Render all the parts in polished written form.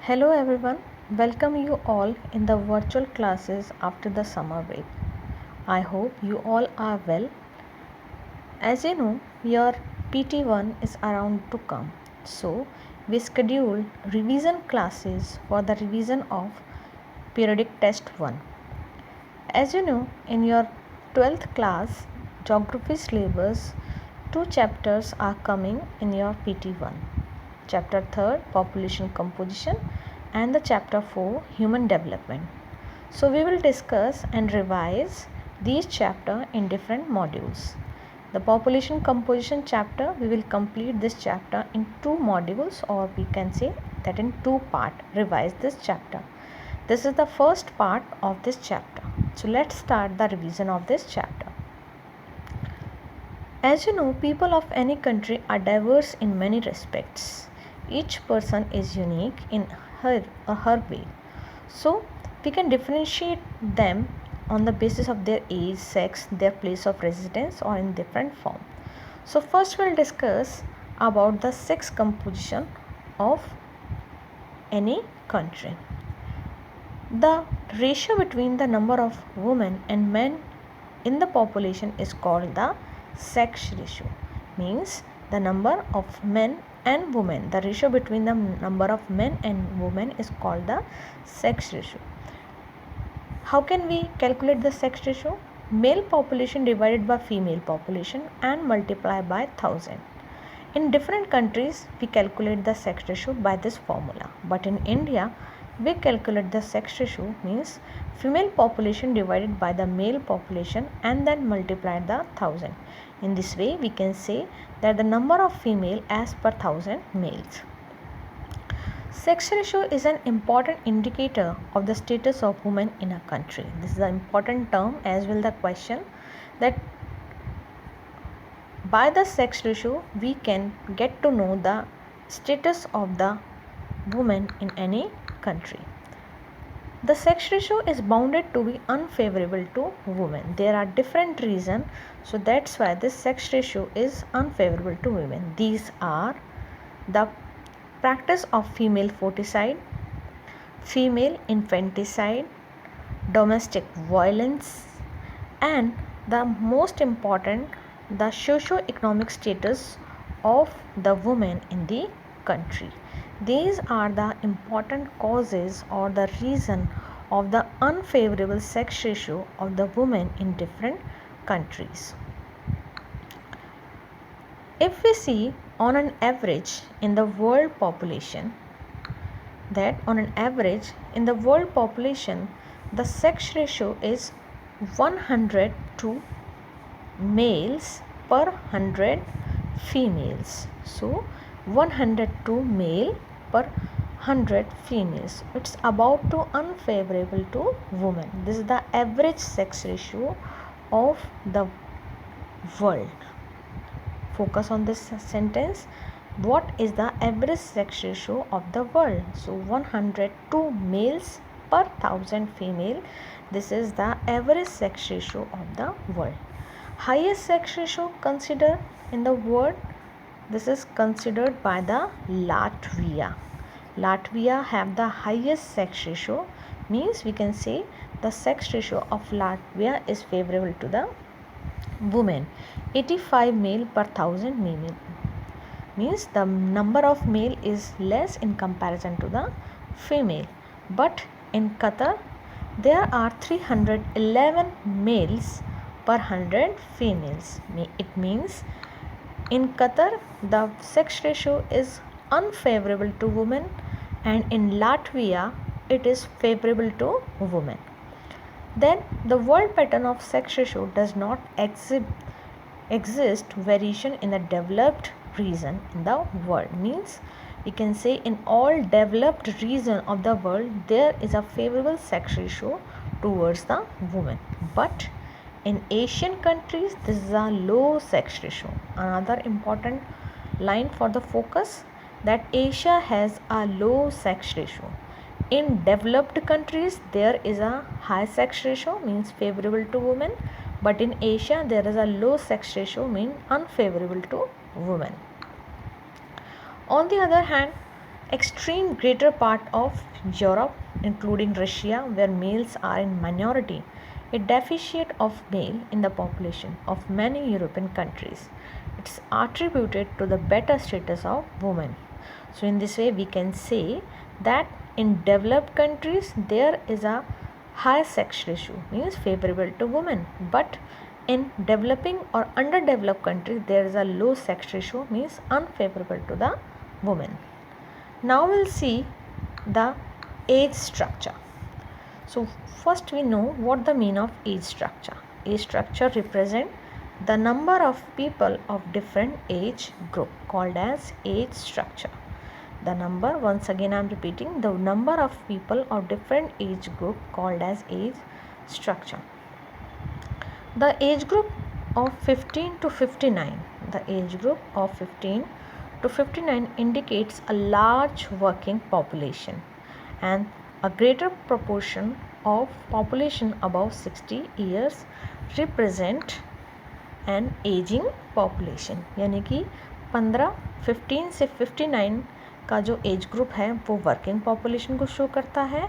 Hello everyone, welcome you all in the virtual classes after the summer break. I hope you all are well. As you know, your PT1 is around to come. So, we scheduled revision classes for the revision of periodic test 1. As you know, in your 12th class geography syllabus, two chapters are coming in your PT1. Chapter 3 population composition and the chapter 4 human development. So we will discuss and revise these chapters in different modules. The population composition chapter, we will complete this chapter in two modules, or we can say that in two parts, revise this chapter. This is the first part of this chapter. So let's start the revision of this chapter. As you know, people of any country are diverse in many respects. Each person is unique in her or her way. So we can differentiate them on the basis of their age, sex, their place of residence, or in different form. So first we'll discuss about the sex composition of any country. The ratio between the number of women and men in the population is called the sex ratio. Means the number of men and women, the ratio between the number of men and women is called the sex ratio. How can we calculate the sex ratio? Male population divided by female population and multiply by 1000. In different countries, we calculate the sex ratio by this formula. But in India, we calculate the sex ratio means female population divided by the male population and then multiply the 1000. In this way, we can say that the number of female as per 1000 males. Sex ratio is an important indicator of the status of women in a country. This is an important term as well the question that by the sex ratio we can get to know the status of the woman in any country. The sex ratio is bounded to be unfavorable to women. There are different reasons, so that's why this sex ratio is unfavorable to women. These are the practice of female foeticide, female infanticide, domestic violence, and the most important, the socio-economic status of the women in the country. These are the important causes or the reason of the unfavorable sex ratio of the women in different countries. If we see on an average in the world population, that on an average in the world population the sex ratio is 102 males per 100 females. So 102 male per 100 females. It's about to unfavorable to women. This is the average sex ratio of the world. Focus on this sentence. What is the average sex ratio of the world? So 102 males per 1000 female. This is the average sex ratio of the world. Highest sex ratio considered in the world, this is considered by the Latvia. Latvia have the highest sex ratio, means we can say the sex ratio of Latvia is favorable to the women. 85 male per 1000 female, means the number of male is less in comparison to the female. But in Qatar there are 311 males per 100 females. It means in Qatar the sex ratio is unfavorable to women, and in Latvia it is favorable to women. Then the world pattern of sex ratio does not exist variation in the developed region in the world. Means we can say in all developed region of the world there is a favorable sex ratio towards the woman, but in Asian countries this is a low sex ratio. Another important line for the focus, that Asia has a low sex ratio. In developed countries there is a high sex ratio, means favorable to women, but in Asia there is a low sex ratio, mean unfavorable to women. On the other hand, extreme greater part of Europe, including Russia, where males are in minority, a deficit of male in the population of many European countries. It's attributed to the better status of women. So in this way we can say that in developed countries there is a high sex ratio, means favorable to women, but in developing or underdeveloped countries there is a low sex ratio, means unfavorable to the women. Now we'll see the age structure. So first we know what the mean of age structure. Age structure represent the number of people of different age group called as age structure. The number, once again I am repeating, the number of people of different age group called as age structure. The age group of 15 to 59, the age group of 15 to 59 indicates a large working population and a greater proportion of population above 60 years represent an aging population. यानी कि 15 से 59 का जो age group है वो working population को show करता है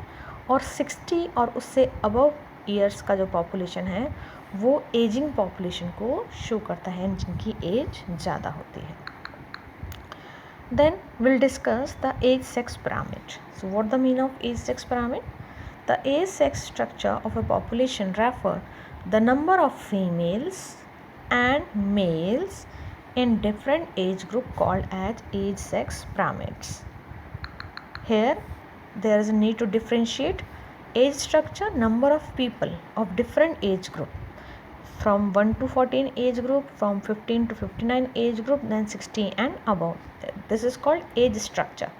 और 60 और उससे अबव ईयर्स का जो पॉपुलेशन है वो एजिंग पॉपुलेशन को शो करता है जिनकी एज ज़्यादा होती है. Then we'll discuss the age sex pyramid. So what the meaning of age sex pyramid? The age sex structure of a population refer the number of females and males in different age group called as age sex pyramids. Here there is a need to differentiate age structure, number of people of different age group, from 1 to 14 age group, from 15 to 59 age group, then 60 and above. This is called age structure.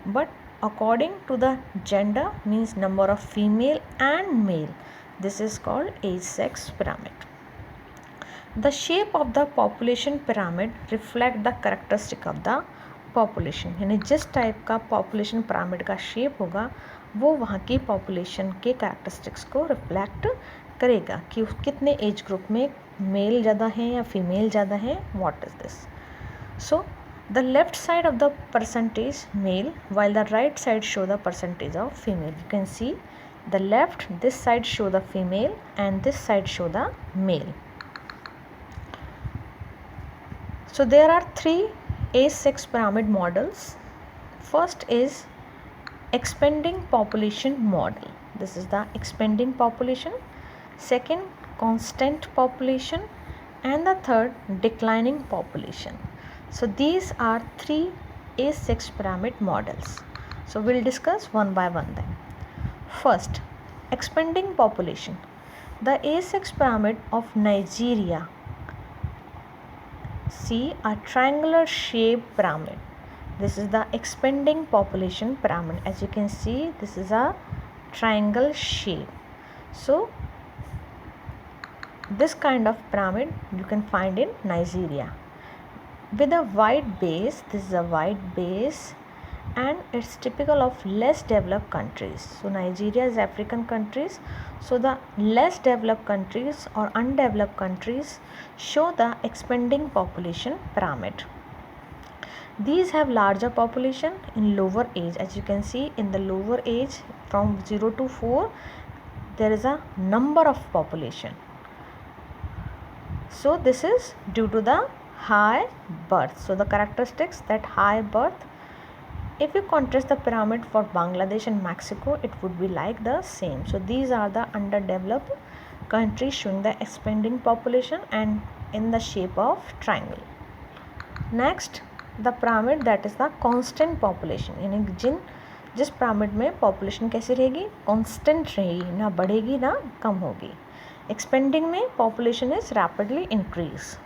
But according to the gender, means number of female and male, this is called age sex pyramid. The shape of the population pyramid reflect the characteristic of the population. यानी जिस type का population pyramid का shape होगा वो वहाँ की population के characteristics को reflect करेगा कि कितने एज ग्रुप में मेल ज़्यादा हैं या फीमेल ज़्यादा हैं. What is this? So the left side of the percentage male while the right side show the percentage of female. You can see the left, this side show the female and this side show the male. So there are three age sex pyramid models. First is expanding population model. This is the expanding population. Second, constant population, and the third, declining population. So these are three age sex pyramid models. So we'll discuss one by one then. First, expanding population. The age sex pyramid of Nigeria. See a triangular shaped pyramid. This is the expanding population pyramid. As you can see, this is a triangle shape. So this kind of pyramid you can find in Nigeria with a wide base. This is a wide base and it's typical of less developed countries. So Nigeria is African countries, so the less developed countries or undeveloped countries show the expanding population pyramid. These have larger population in lower age. As you can see, in the lower age from 0 to 4 there is a number of population. So this is due to the high birth. So the characteristics that high birth. If you contrast the pyramid for Bangladesh and Mexico, it would be like the same. So these are the underdeveloped countries showing the expanding population and in the shape of triangle. Next, the pyramid that is the constant population. यानी जिस pyramid में population कैसी रहेगी? Constant रहेगी, ना बढ़ेगी ना कम होगी. Expanding में population is rapidly increase.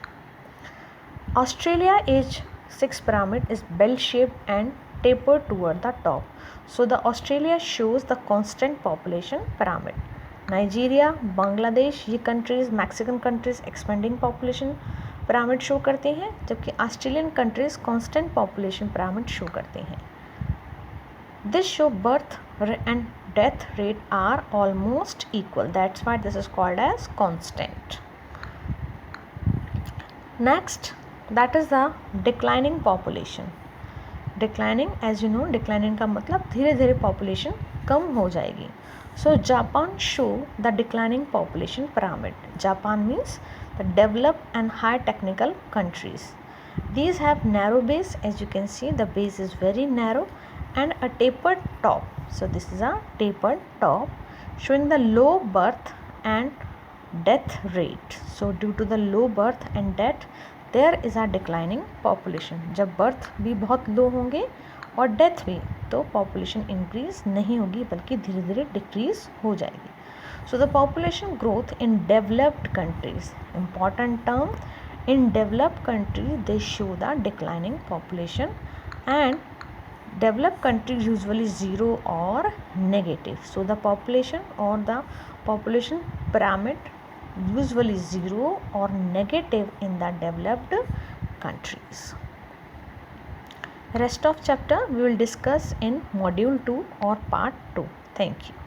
Australia age 6 pyramid is bell shaped and tapered toward the top. So the Australia shows the constant population pyramid. Nigeria, Bangladesh ये countries, Mexican countries expanding population pyramid show करते हैं, जबकि Australian countries constant population pyramid show करते हैं. This show birth and death rate are almost equal. That's why this is called as constant. Next, that is the declining population. Declining, as you know, declining का मतलब धीरे धीरे population कम हो जाएगी. So Japan show the declining population pyramid. Japan means the developed and high technical countries. These have narrow base, as you can see the base is very narrow and a tapered top. So this is a tapered top showing the low birth and death rate. So due to the low birth and death there is a declining population. जब birth भी बहुत low होंगे और death भी, तो population increase नहीं होगी बल्कि धीरे धीरे decrease हो जाएगी. So the population growth in developed countries, important term, in developed countries they show the declining population, and developed countries usually zero or negative. So the population or the population pyramid usually zero or negative in the developed countries. Rest of chapter we will discuss in module 2 or part 2. Thank you.